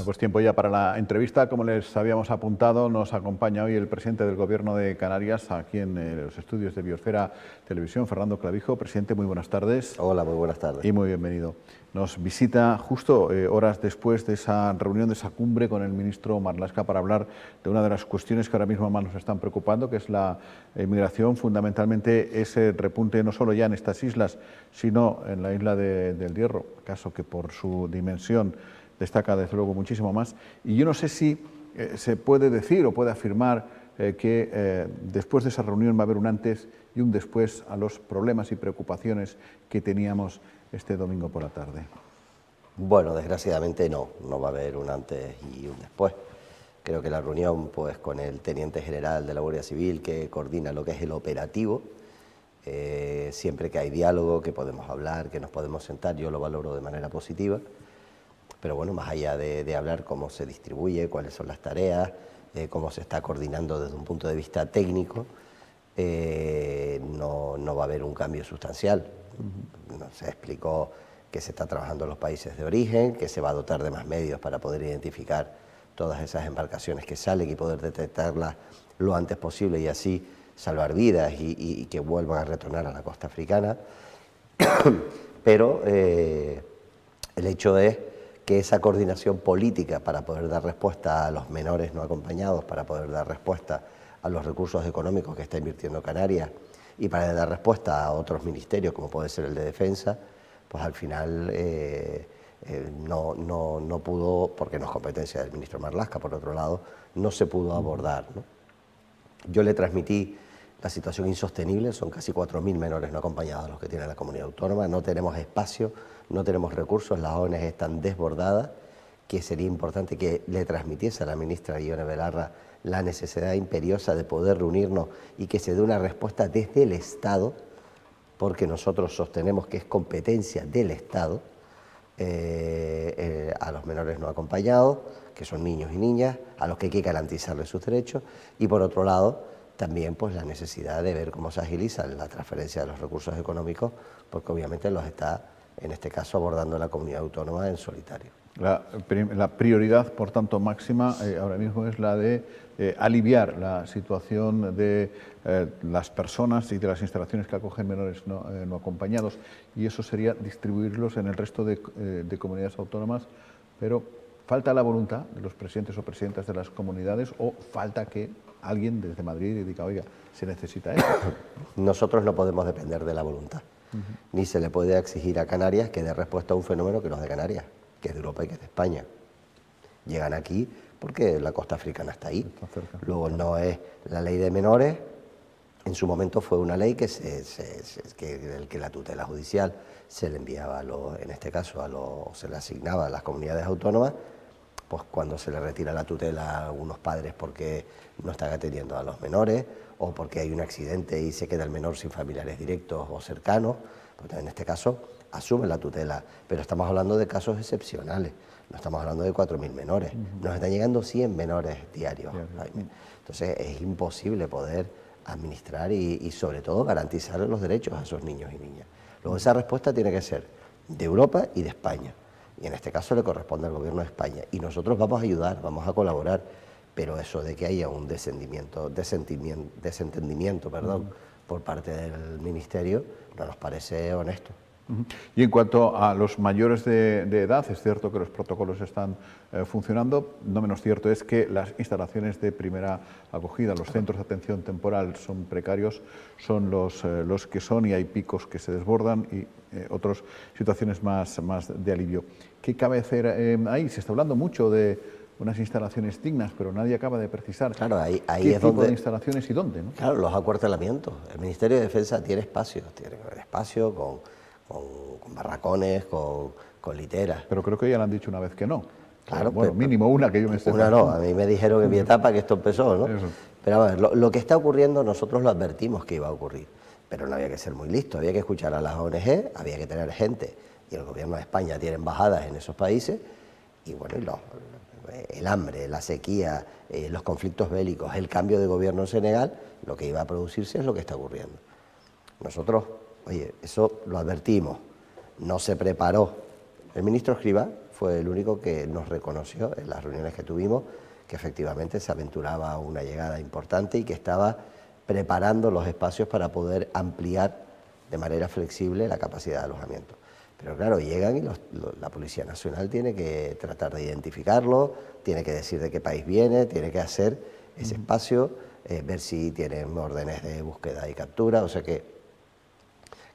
pues tiempo ya para la entrevista. Como les habíamos apuntado, nos acompaña hoy el presidente del Gobierno de Canarias, aquí en los estudios de Biosfera Televisión, Fernando Clavijo. Presidente, muy buenas tardes. Hola, muy buenas tardes. Y muy bienvenido. Nos visita justo horas después de esa reunión, de esa cumbre con el ministro Marlaska, para hablar de una de las cuestiones que ahora mismo más nos están preocupando, que es la inmigración, fundamentalmente ese repunte no solo ya en estas islas, sino en la isla del Hierro, caso que por su dimensión destaca desde luego muchísimo más. Y yo no sé si se puede decir o puede afirmar que después de esa reunión va a haber un antes y un después a los problemas y preocupaciones que teníamos este domingo por la tarde. Bueno, desgraciadamente no va a haber un antes y un después. Creo que la reunión, pues, con el teniente general de la Guardia Civil, que coordina lo que es el operativo, siempre que hay diálogo, que podemos hablar, que nos podemos sentar, yo lo valoro de manera positiva. Pero bueno, más allá de hablar cómo se distribuye, cuáles son las tareas, cómo se está coordinando desde un punto de vista técnico, no va a haber un cambio sustancial. Se explicó que se está trabajando en los países de origen, que se va a dotar de más medios para poder identificar todas esas embarcaciones que salen y poder detectarlas lo antes posible y así salvar vidas y que vuelvan a retornar a la costa africana. Pero el hecho es que esa coordinación política para poder dar respuesta a los menores no acompañados, para poder dar respuesta a los recursos económicos que está invirtiendo Canarias y para dar respuesta a otros ministerios, como puede ser el de Defensa, pues al final no pudo, porque no es competencia del ministro Marlaska, por otro lado, no se pudo abordar, ¿no? Yo le transmití la situación insostenible, son casi 4.000 menores no acompañados los que tiene la comunidad autónoma, no tenemos espacio, no tenemos recursos, las ONG están desbordadas, que sería importante que le transmitiese a la ministra Ione Belarra la necesidad imperiosa de poder reunirnos y que se dé una respuesta desde el Estado, porque nosotros sostenemos que es competencia del Estado a los menores no acompañados, que son niños y niñas, a los que hay que garantizarles sus derechos, y por otro lado también pues la necesidad de ver cómo se agiliza la transferencia de los recursos económicos, porque obviamente los está, en este caso, abordando la comunidad autónoma en solitario. La prioridad, por tanto, máxima ahora mismo es la de aliviar la situación de las personas y de las instalaciones que acogen menores no acompañados, y eso sería distribuirlos en el resto de comunidades autónomas, pero falta la voluntad de los presidentes o presidentas de las comunidades, o falta que alguien desde Madrid diga, oiga, se necesita esto. Nosotros no podemos depender de la voluntad, ni se le puede exigir a Canarias que dé respuesta a un fenómeno que no es de Canarias, que es de Europa y que es de España. Llegan aquí porque la costa africana está ahí. Luego no es la ley de menores, en su momento fue una ley que la tutela judicial se le enviaba, en este caso, se le asignaba a las comunidades autónomas, pues cuando se le retira la tutela a algunos padres porque no están atendiendo a los menores o porque hay un accidente y se queda el menor sin familiares directos o cercanos, pues en este caso asumen la tutela, pero estamos hablando de casos excepcionales, no estamos hablando de 4.000 menores, nos están llegando 100 menores diarios. Entonces es imposible poder administrar y sobre todo garantizar los derechos a esos niños y niñas. Luego esa respuesta tiene que ser de Europa y de España, y en este caso le corresponde al Gobierno de España, y nosotros vamos a ayudar, vamos a colaborar, pero eso de que haya un desentendimiento por parte del Ministerio no nos parece honesto. Y en cuanto a los mayores de edad, es cierto que los protocolos están funcionando, no menos cierto es que las instalaciones de primera acogida, los centros de atención temporal son precarios, son los que son, y hay picos que se desbordan y otras situaciones más de alivio. ¿Qué cabe hacer ahí? Se está hablando mucho de unas instalaciones dignas, pero nadie acaba de precisar qué tipo de instalaciones y dónde, ¿no? Claro, los acuartelamientos. El Ministerio de Defensa tiene espacio con barracones, con literas. Pero creo que ya le han dicho una vez que no. Claro, bueno, mínimo una que yo me esté... Una no, a mí me dijeron en mi etapa que esto empezó, ¿no? Eso. Pero a ver, lo que está ocurriendo nosotros lo advertimos que iba a ocurrir, pero no había que ser muy listo, había que escuchar a las ONG, había que tener gente, y el Gobierno de España tiene embajadas en esos países, y bueno, el hambre, la sequía, los conflictos bélicos, el cambio de gobierno en Senegal, lo que iba a producirse es lo que está ocurriendo. Nosotros, oye, eso lo advertimos, no se preparó. El ministro Escrivá fue el único que nos reconoció en las reuniones que tuvimos que efectivamente se aventuraba una llegada importante y que estaba preparando los espacios para poder ampliar de manera flexible la capacidad de alojamiento. Pero claro, llegan y la Policía Nacional tiene que tratar de identificarlo, tiene que decir de qué país viene, tiene que hacer ese espacio, ver si tienen órdenes de búsqueda y captura, o sea que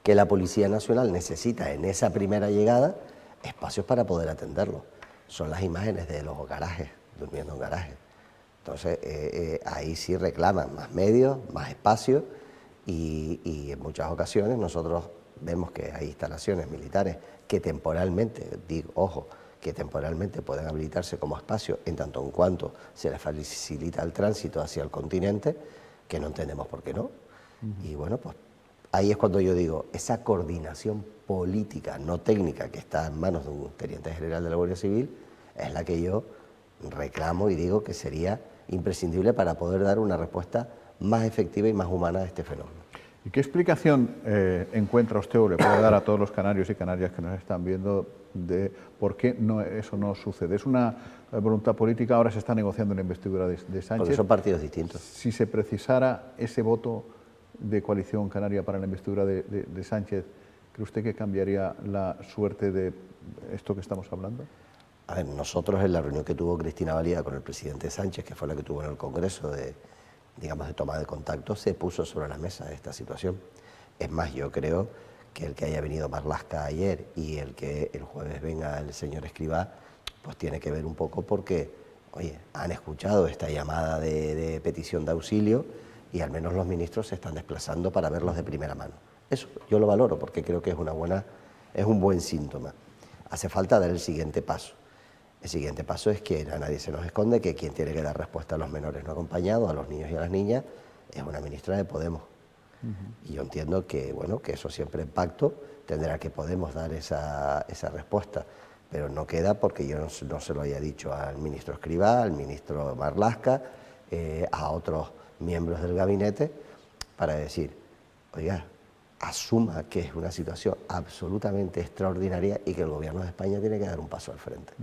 la Policía Nacional necesita en esa primera llegada espacios para poder atenderlo. Son las imágenes de los garajes, durmiendo en garajes. Entonces, ahí sí reclaman más medios, más espacio y en muchas ocasiones nosotros vemos que hay instalaciones militares que temporalmente, digo, ojo, que temporalmente pueden habilitarse como espacio en tanto en cuanto se les facilita el tránsito hacia el continente, que no entendemos por qué no. Y bueno, pues ahí es cuando yo digo, esa coordinación política, no técnica, que está en manos de un teniente general de la Guardia Civil, es la que yo reclamo y digo que sería imprescindible para poder dar una respuesta más efectiva y más humana a este fenómeno. ¿Y qué explicación encuentra usted o le puede dar a todos los canarios y canarias que nos están viendo de por qué eso no sucede? ¿Es una voluntad política? Ahora se está negociando la investidura de Sánchez. Porque son partidos distintos. Si se precisara ese voto de coalición canaria para la investidura de Sánchez, ¿cree usted que cambiaría la suerte de esto que estamos hablando? A ver, nosotros en la reunión que tuvo Cristina Valía con el presidente Sánchez, que fue la que tuvo en el Congreso de toma de contacto, se puso sobre la mesa esta situación. Es más, yo creo que el que haya venido Marlaska ayer y el que el jueves venga el señor Escrivá, pues tiene que ver un poco porque, oye, han escuchado esta llamada de petición de auxilio y al menos los ministros se están desplazando para verlos de primera mano. Eso yo lo valoro porque creo que es un buen síntoma. Hace falta dar el siguiente paso. El siguiente paso es que a nadie se nos esconde que quien tiene que dar respuesta a los menores no acompañados, a los niños y a las niñas, es una ministra de Podemos. Y yo entiendo que, bueno, que eso siempre en pacto tendrá que Podemos dar esa respuesta, pero no queda porque yo no se lo haya dicho al ministro Escrivá, al ministro Marlaska, a otros miembros del gabinete, para decir, oiga, asuma que es una situación absolutamente extraordinaria y que el gobierno de España tiene que dar un paso al frente.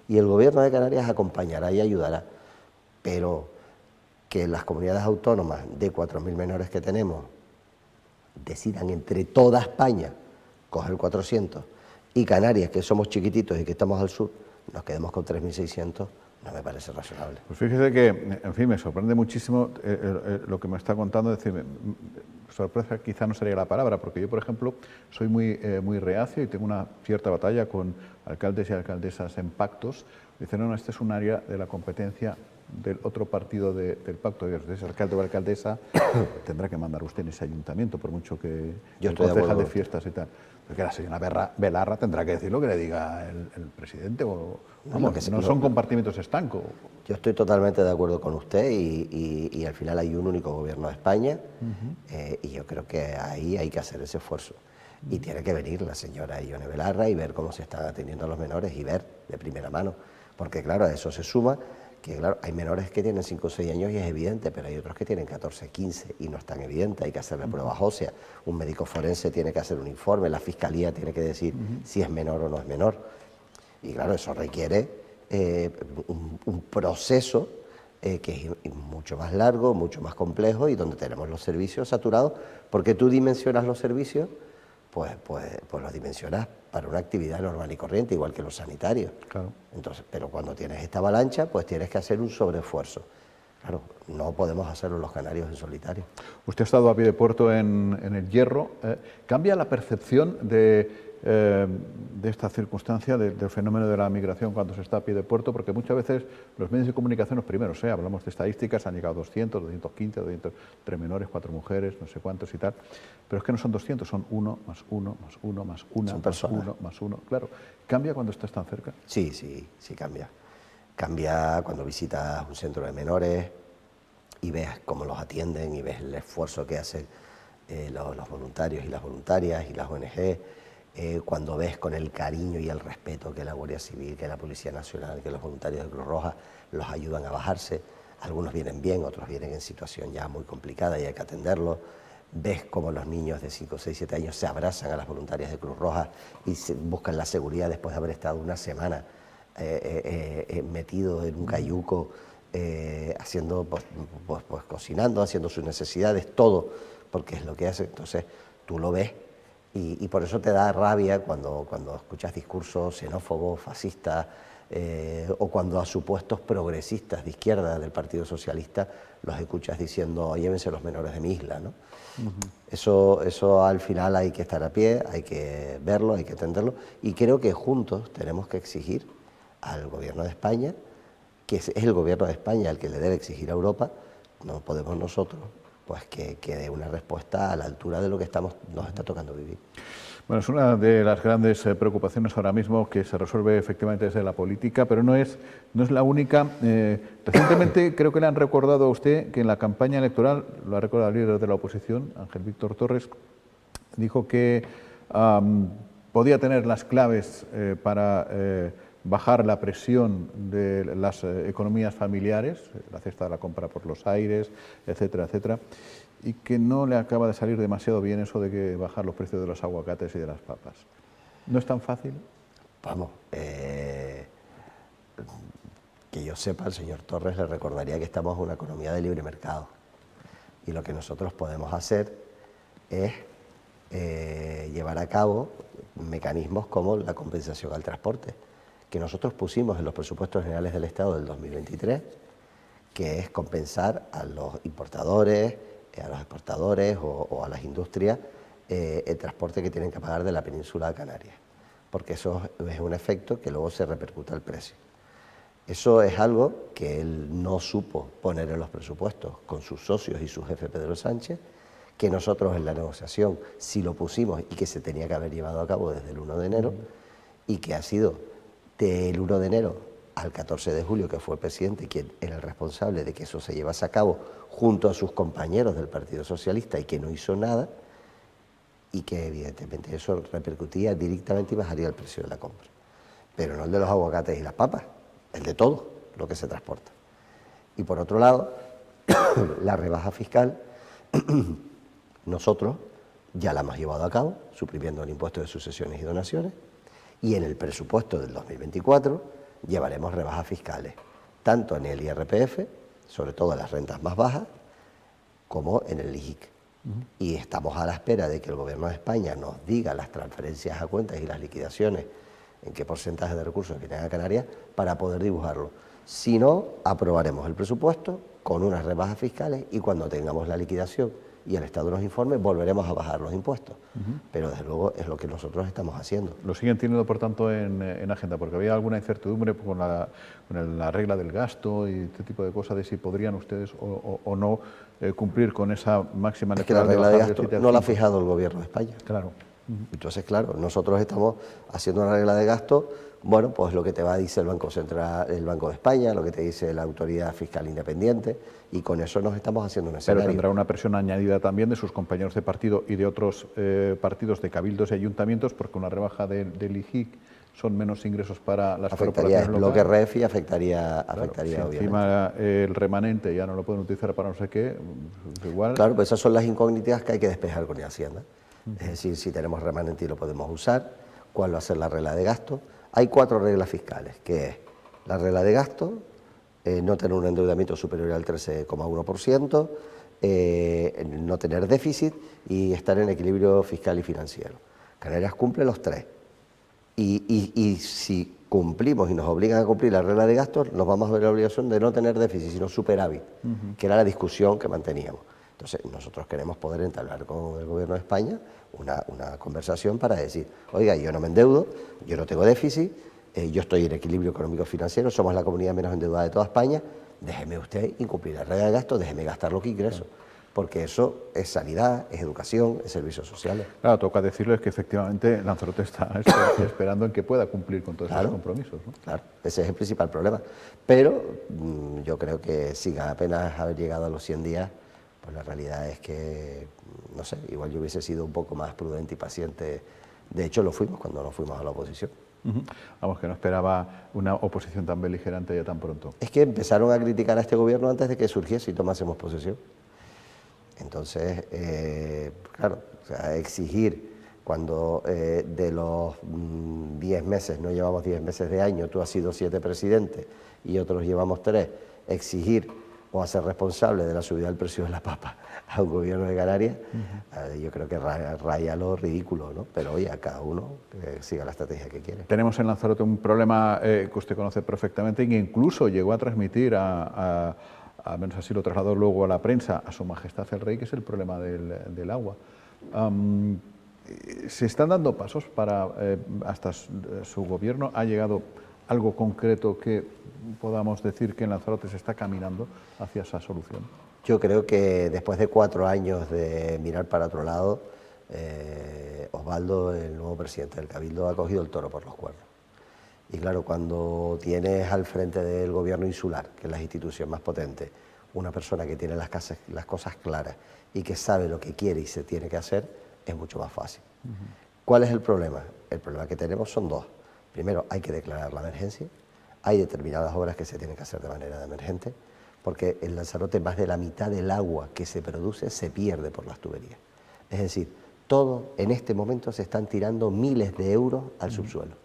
Y el gobierno de Canarias acompañará y ayudará, pero que las comunidades autónomas de 4.000 menores que tenemos decidan entre toda España coger 400 y Canarias, que somos chiquititos y que estamos al sur, nos quedemos con 3.600, no me parece razonable. Pues fíjese que, en fin, me sorprende muchísimo lo que me está contando. Es decir, sorpresa quizá no sería la palabra, porque yo, por ejemplo, soy muy reacio y tengo una cierta batalla con alcaldes y alcaldesas en pactos. Dicen, no, este es un área de la competencia del otro partido del pacto. De ese alcalde o alcaldesa tendrá que mandar usted en ese ayuntamiento, por mucho que yo el concejal de fiestas y tal. Porque la señora Belarra tendrá que decir lo que le diga el presidente. No son compartimentos estancos. Yo estoy totalmente de acuerdo con usted y al final hay un único gobierno de España y yo creo que ahí hay que hacer ese esfuerzo. Y tiene que venir la señora Ione Belarra y ver cómo se están atendiendo a los menores y ver de primera mano. Porque claro, a eso se suma que claro, hay menores que tienen 5 o 6 años y es evidente, pero hay otros que tienen 14, 15 y no es tan evidente, hay que hacerle pruebas óseas, un médico forense tiene que hacer un informe, la fiscalía tiene que decir si es menor o no es menor. Y claro, eso requiere un proceso que es mucho más largo, mucho más complejo y donde tenemos los servicios saturados, porque tú dimensionas los servicios, pues los dimensionas para una actividad normal y corriente, igual que los sanitarios. Claro. Entonces, pero cuando tienes esta avalancha, pues tienes que hacer un sobreesfuerzo. Claro, no podemos hacerlo los canarios en solitario. Usted ha estado a pie de puerto en el Hierro. ¿Cambia la percepción de esta circunstancia, del fenómeno de la migración cuando se está a pie de puerto? Porque muchas veces los medios de comunicación, los primeros, hablamos de estadísticas, han llegado 200, 215, 3 menores, 4 mujeres, no sé cuántos y tal, pero es que no son 200, son 1 más 1 más 1 más 1 son más personas. 1 más 1. Claro, ¿cambia cuando estás tan cerca? Sí cambia. Cambia cuando visitas un centro de menores y ves cómo los atienden y ves el esfuerzo que hacen los voluntarios y las voluntarias y las ONG, cuando ves con el cariño y el respeto que la Guardia Civil, que la Policía Nacional, que los voluntarios de Cruz Roja los ayudan a bajarse. Algunos vienen bien, otros vienen en situación ya muy complicada y hay que atenderlos. Ves cómo los niños de 5, 6, 7 años se abrazan a las voluntarias de Cruz Roja y buscan la seguridad después de haber estado una semana metido en un cayuco, haciendo, pues cocinando, haciendo sus necesidades, todo, porque es lo que hace. Entonces tú lo ves y por eso te da rabia cuando escuchas discursos xenófobos, fascistas, o cuando a supuestos progresistas de izquierda del Partido Socialista los escuchas diciendo llévense los menores de mi isla, ¿no? Eso al final hay que estar a pie, hay que verlo, hay que entenderlo, y creo que juntos tenemos que exigir al Gobierno de España, que es el Gobierno de España el que le debe exigir a Europa, no podemos nosotros, pues que dé una respuesta a la altura de lo que nos está tocando vivir. Bueno, es una de las grandes preocupaciones ahora mismo, que se resuelve efectivamente desde la política, pero no es la única. Recientemente creo que le han recordado a usted que en la campaña electoral, lo ha recordado el líder de la oposición, Ángel Víctor Torres, dijo que podía tener las claves para bajar la presión de las economías familiares, la cesta de la compra por los aires, etcétera, etcétera, y que no le acaba de salir demasiado bien eso de que bajar los precios de los aguacates y de las papas. ¿No es tan fácil? Vamos, que yo sepa, el señor Torres le recordaría que estamos en una economía de libre mercado y lo que nosotros podemos hacer es llevar a cabo mecanismos como la compensación al transporte, que nosotros pusimos en los presupuestos generales del Estado del 2023, que es compensar a los importadores, a los exportadores o a las industrias el transporte que tienen que pagar de la península de Canarias, porque eso es un efecto que luego se repercute al precio. Eso es algo que él no supo poner en los presupuestos con sus socios y su jefe Pedro Sánchez, que nosotros en la negociación sí lo pusimos y que se tenía que haber llevado a cabo desde el 1 de enero y que ha sido del 1 de enero al 14 de julio, que fue el presidente quien era el responsable de que eso se llevase a cabo junto a sus compañeros del Partido Socialista y que no hizo nada, y que evidentemente eso repercutía directamente y bajaría el precio de la compra. Pero no el de los aguacates y las papas, el de todo lo que se transporta. Y por otro lado, la rebaja fiscal, nosotros ya la hemos llevado a cabo, suprimiendo el impuesto de sucesiones y donaciones, y en el presupuesto del 2024 llevaremos rebajas fiscales, tanto en el IRPF, sobre todo en las rentas más bajas, como en el IGIC. Y estamos a la espera de que el Gobierno de España nos diga las transferencias a cuentas y las liquidaciones, en qué porcentaje de recursos vienen a Canarias, para poder dibujarlo. Si no, aprobaremos el presupuesto con unas rebajas fiscales y cuando tengamos la liquidación y el Estado nos informe, volveremos a bajar los impuestos. Pero desde luego es lo que nosotros estamos haciendo. Lo siguen teniendo, por tanto, en agenda, porque había alguna incertidumbre con la regla del gasto y este tipo de cosas, de si podrían ustedes o no cumplir con esa máxima electoral. Es que la regla de gasto no la ha fijado el Gobierno de España. Claro. Entonces, claro, nosotros estamos haciendo una regla de gasto, bueno, pues lo que te va a decir el Banco Central, el Banco de España, lo que te dice la Autoridad Fiscal Independiente, y con eso nos estamos haciendo un escenario. Pero tendrá una presión añadida también de sus compañeros de partido y de otros partidos de cabildos y ayuntamientos, porque una rebaja del IGIC son menos ingresos para las corporaciones locales. Lo que REF y afectaría si obviamente. Encima el remanente ya no lo pueden utilizar para no sé qué, igual. Claro, pues esas son las incógnitas que hay que despejar con la Hacienda. Es decir, si tenemos remanente y lo podemos usar, cuál va a ser la regla de gasto. Hay 4 reglas fiscales, que es la regla de gasto, no tener un endeudamiento superior al 13,1%, no tener déficit y estar en equilibrio fiscal y financiero. Canarias cumple los 3. Y si cumplimos y nos obligan a cumplir la regla de gasto, nos vamos a ver la obligación de no tener déficit, sino superávit, que era la discusión que manteníamos. Entonces, nosotros queremos poder entablar con el Gobierno de España una conversación para decir, oiga, yo no me endeudo, yo no tengo déficit, yo estoy en equilibrio económico-financiero, somos la comunidad menos endeudada de toda España, déjeme usted incumplir la regla de gasto, déjeme gastar lo que ingreso, porque eso es sanidad, es educación, es servicios sociales. Claro, toca decirles que efectivamente Lanzarote está esperando en que pueda cumplir con todos esos compromisos, ¿no? Claro, ese es el principal problema. Pero yo creo que sin apenas haber llegado a los 100 días, pues la realidad es que, no sé, igual yo hubiese sido un poco más prudente y paciente. De hecho, lo fuimos cuando nos fuimos a la oposición. Vamos, que no esperaba una oposición tan beligerante ya tan pronto. Es que empezaron a criticar a este gobierno antes de que surgiese y tomásemos posesión. Entonces, claro, o sea, exigir Cuando de los 10 meses, no llevamos 10 meses de año, tú has sido 7 presidentes y otros llevamos 3, exigir o hacer responsable de la subida del precio de la papa a un gobierno de Canarias, yo creo que raya lo ridículo, ¿no? Pero oye, a cada uno que siga la estrategia que quiere. Tenemos en Lanzarote un problema que usted conoce perfectamente y que incluso llegó a transmitir, al menos así lo trasladó luego a la prensa, a Su Majestad el Rey, que es el problema del agua. ¿Se están dando pasos para, hasta su gobierno, ha llegado algo concreto que podamos decir que en Lanzarote se está caminando hacia esa solución? Yo creo que después de 4 años de mirar para otro lado, Osvaldo, el nuevo presidente del Cabildo, ha cogido el toro por los cuernos. Y claro, cuando tienes al frente del gobierno insular, que es la institución más potente, una persona que tiene las cosas claras y que sabe lo que quiere y se tiene que hacer, es mucho más fácil. ¿Cuál es el problema? El problema que tenemos son dos. Primero, hay que declarar la emergencia. Hay determinadas obras que se tienen que hacer de manera emergente, porque en Lanzarote más de la mitad del agua que se produce se pierde por las tuberías. Es decir, todo en este momento se están tirando miles de euros al subsuelo.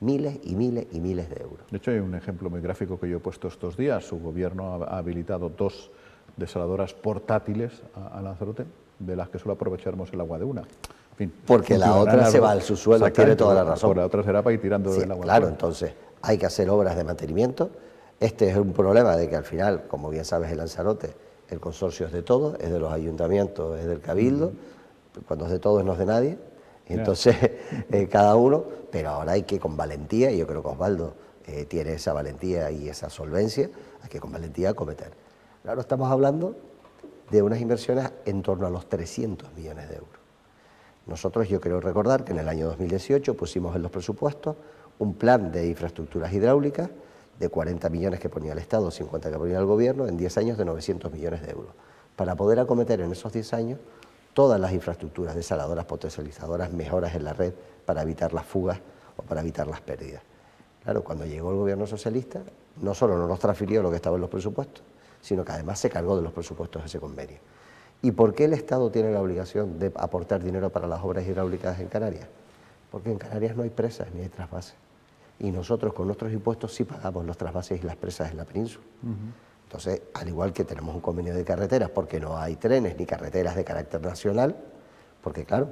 Miles y miles y miles de euros. De hecho, hay un ejemplo muy gráfico que yo he puesto estos días. Su gobierno ha habilitado 2 desaladoras portátiles a Lanzarote, de las que solo aprovecharemos el agua de una. En fin, porque la otra se va al subsuelo, tiene toda la razón. Por la otra será para ir tirando sí, el agua. Claro, entonces hay que hacer obras de mantenimiento. Este es un problema de que al final, como bien sabes, en Lanzarote el consorcio es de todos, es de los ayuntamientos, es del Cabildo, cuando es de todos no es de nadie, entonces cada uno, pero ahora hay que con valentía, y yo creo que Osvaldo tiene esa valentía y esa solvencia, hay que con valentía acometer. Claro, estamos hablando de unas inversiones en torno a los 300 millones de euros. Nosotros, yo quiero recordar que en el año 2018 pusimos en los presupuestos un plan de infraestructuras hidráulicas de 40 millones que ponía el Estado, 50 que ponía el Gobierno, en 10 años de 900 millones de euros, para poder acometer en esos 10 años todas las infraestructuras desaladoras, potabilizadoras, mejoras en la red para evitar las fugas o para evitar las pérdidas. Claro, cuando llegó el Gobierno socialista, no solo no nos transfirió lo que estaba en los presupuestos, sino que además se cargó de los presupuestos ese convenio. ¿Y por qué el Estado tiene la obligación de aportar dinero para las obras hidráulicas en Canarias? Porque en Canarias no hay presas ni hay trasvases. Y nosotros con nuestros impuestos sí pagamos los trasvases y las presas en la península. Entonces, al igual que tenemos un convenio de carreteras, porque no hay trenes ni carreteras de carácter nacional, porque claro,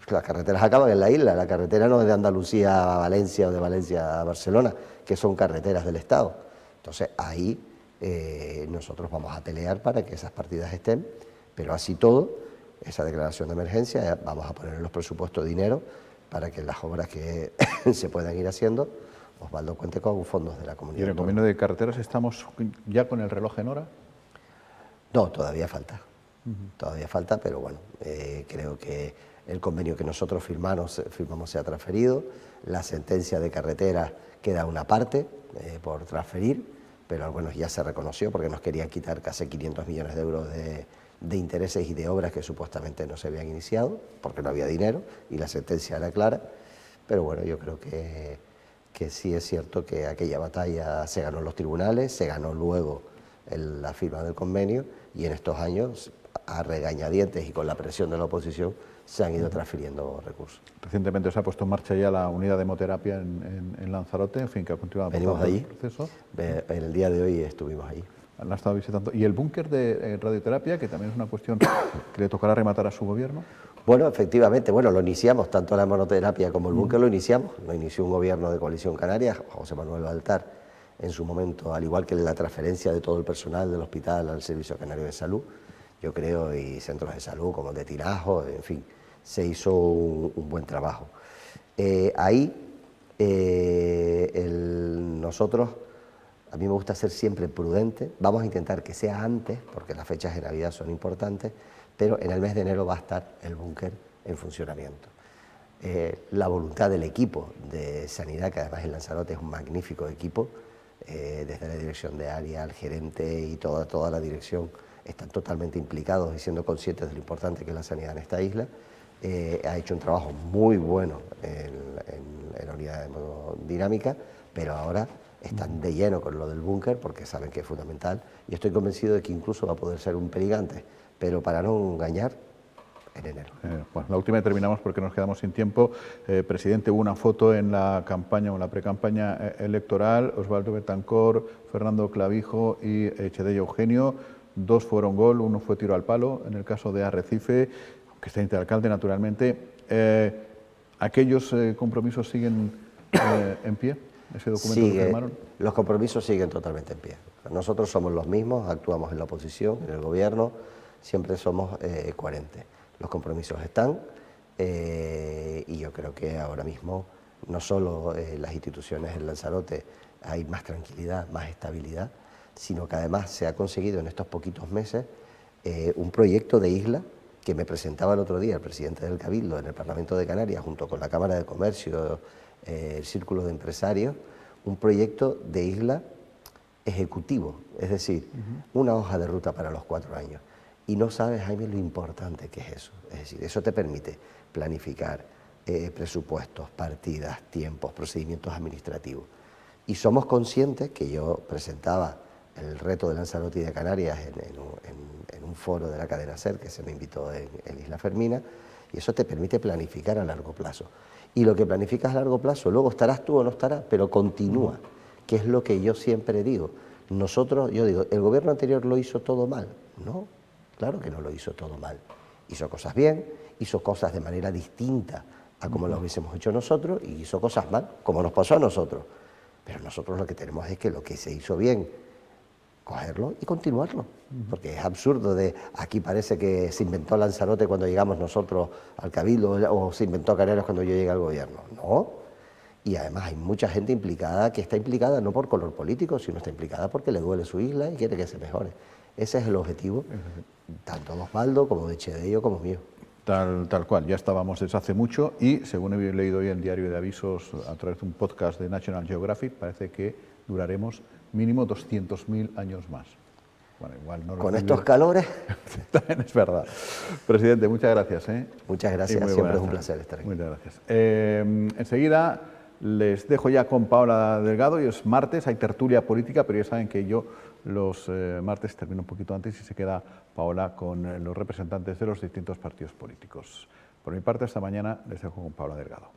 las carreteras acaban en la isla, la carretera no es de Andalucía a Valencia o de Valencia a Barcelona, que son carreteras del Estado. Entonces, ahí nosotros vamos a pelear para que esas partidas estén, pero así todo, esa declaración de emergencia, vamos a poner en los presupuestos dinero para que las obras que se puedan ir haciendo, Osvaldo cuente con fondos de la comunidad. ¿Y en el convenio de carreteras estamos ya con el reloj en hora? No, todavía falta. Todavía falta, pero bueno, creo que el convenio que nosotros firmamos se ha transferido, la sentencia de carretera queda una parte por transferir, pero bueno, ya se reconoció porque nos querían quitar casi 500 millones de euros de intereses y de obras que supuestamente no se habían iniciado, porque no había dinero y la sentencia era clara, pero bueno, yo creo que sí es cierto que aquella batalla se ganó en los tribunales, se ganó luego la firma del convenio y en estos años, a regañadientes y con la presión de la oposición, se han ido transfiriendo recursos. Recientemente se ha puesto en marcha ya la unidad de hemoterapia en Lanzarote, en fin, que ha continuado allí, el proceso. En el día de hoy estuvimos allí. La ha estado visitando. ¿Y el búnker de radioterapia, que también es una cuestión que le tocará rematar a su gobierno? Bueno, efectivamente, lo iniciamos, tanto la hemoterapia como el búnker lo iniciamos. Lo inició un gobierno de Coalición Canaria, José Manuel Baltar, en su momento, al igual que la transferencia de todo el personal del hospital al Servicio Canario de Salud, yo creo, y centros de salud como el de Tinajo, en fin, se hizo un buen trabajo. Nosotros, a mí me gusta ser siempre prudente, vamos a intentar que sea antes, porque las fechas de Navidad son importantes, pero en el mes de enero va a estar el búnker en funcionamiento. La voluntad del equipo de sanidad, que además en Lanzarote es un magnífico equipo, desde la dirección de área, el gerente y toda la dirección están totalmente implicados y siendo conscientes de lo importante que es la sanidad en esta isla. Ha hecho un trabajo muy bueno en la unidad hemodinámica, pero ahora están de lleno con lo del búnker porque saben que es fundamental y estoy convencido de que incluso va a poder ser un pelín antes, pero para no engañar, en enero. Bueno, la última y terminamos porque nos quedamos sin tiempo. Presidente, hubo una foto en la campaña o en la precampaña electoral, Osvaldo Betancourt, Fernando Clavijo y Chedello Eugenio. 2 fueron gol, 1 fue tiro al palo. En el caso de Arrecife, aunque está interalcalde naturalmente, ¿aquellos compromisos siguen en pie? ¿Ese documento lo firmaron? Los compromisos siguen totalmente en pie. Nosotros somos los mismos, actuamos en la oposición, en el gobierno, siempre somos coherentes. Los compromisos están y yo creo que ahora mismo no solo las instituciones en Lanzarote hay más tranquilidad, más estabilidad, sino que además se ha conseguido en estos poquitos meses un proyecto de isla que me presentaba el otro día el presidente del Cabildo en el Parlamento de Canarias junto con la Cámara de Comercio, el Círculo de Empresarios, un proyecto de isla ejecutivo, es decir, una hoja de ruta para los 4 años. Y no sabes, Jaime, lo importante que es eso. Es decir, eso te permite planificar presupuestos, partidas, tiempos, procedimientos administrativos. Y somos conscientes que yo presentaba el reto de Lanzarote y de Canarias en un foro de la cadena SER que se me invitó en Isla Fermina, y eso te permite planificar a largo plazo. Y lo que planificas a largo plazo, luego estarás tú o no estarás, pero continúa, que es lo que yo siempre digo. Nosotros, yo digo, ¿el gobierno anterior lo hizo todo mal? No, claro que no lo hizo todo mal. Hizo cosas bien, hizo cosas de manera distinta a como lo hubiésemos hecho nosotros, y hizo cosas mal, como nos pasó a nosotros. Pero nosotros lo que tenemos es que lo que se hizo bien, cogerlo y continuarlo, porque es absurdo de aquí parece que se inventó Lanzarote cuando llegamos nosotros al Cabildo o se inventó Canarias cuando yo llegué al gobierno, no, y además hay mucha gente implicada que está implicada no por color político, sino está implicada porque le duele su isla y quiere que se mejore. Ese es el objetivo, tanto de Osvaldo como de Chedello como mío. Tal cual, ya estábamos desde hace mucho y según he leído hoy en el diario de avisos a través de un podcast de National Geographic, parece que duraremos mínimo 200.000 años más. Bueno, igual no lo con estos calores. También es verdad. Presidente, muchas gracias. Muchas gracias, siempre es un placer estar aquí. Muchas gracias. Enseguida les dejo ya con Paola Delgado, y es martes, hay tertulia política, pero ya saben que yo los martes termino un poquito antes y se queda Paola con los representantes de los distintos partidos políticos. Por mi parte, hasta mañana les dejo con Paola Delgado.